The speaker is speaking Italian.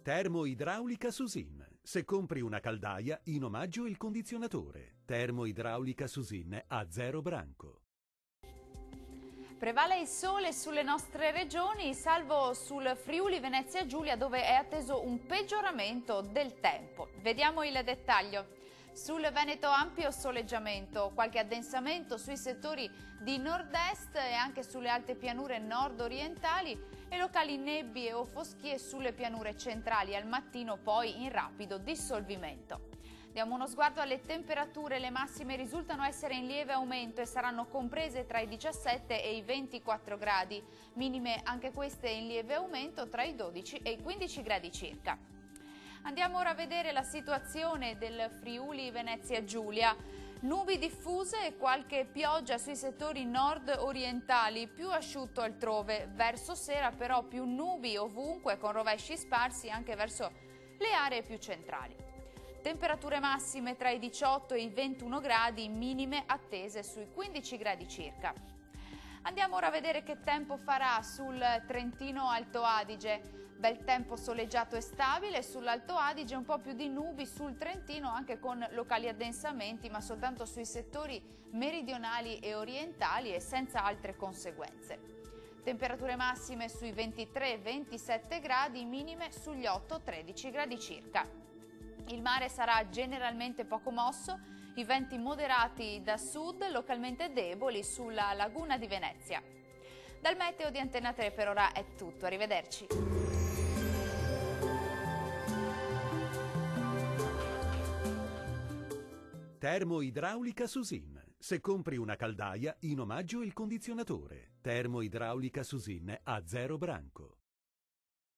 Termoidraulica Susin. Se compri una caldaia, in omaggio il condizionatore. Termoidraulica Susin a 0 branco. Prevale il sole sulle nostre regioni, salvo sul Friuli Venezia Giulia, dove è atteso un peggioramento del tempo. Vediamo il dettaglio. Sul Veneto ampio soleggiamento, qualche addensamento sui settori di nord-est e anche sulle alte pianure nord-orientali e locali nebbie o foschie sulle pianure centrali, al mattino poi in rapido dissolvimento. Diamo uno sguardo alle temperature, le massime risultano essere in lieve aumento e saranno comprese tra i 17 e i 24 gradi, minime anche queste in lieve aumento tra i 12 e i 15 gradi circa. Andiamo ora a vedere la situazione del Friuli Venezia Giulia. Nubi diffuse e qualche pioggia sui settori nord-orientali, più asciutto altrove. Verso sera però più nubi ovunque, con rovesci sparsi anche verso le aree più centrali. Temperature massime tra i 18 e i 21 gradi, minime attese sui 15 gradi circa. Andiamo ora a vedere che tempo farà sul Trentino Alto Adige. Bel tempo soleggiato e stabile, sull'Alto Adige un po' più di nubi, sul Trentino anche con locali addensamenti, ma soltanto sui settori meridionali e orientali e senza altre conseguenze. Temperature massime sui 23-27 gradi, minime sugli 8-13 gradi circa. Il mare sarà generalmente poco mosso, i venti moderati da sud, localmente deboli sulla laguna di Venezia. Dal meteo di Antena 3 per ora è tutto, arrivederci. Termoidraulica Susin. Se compri una caldaia, in omaggio il condizionatore. Termoidraulica Susin a 0 branco.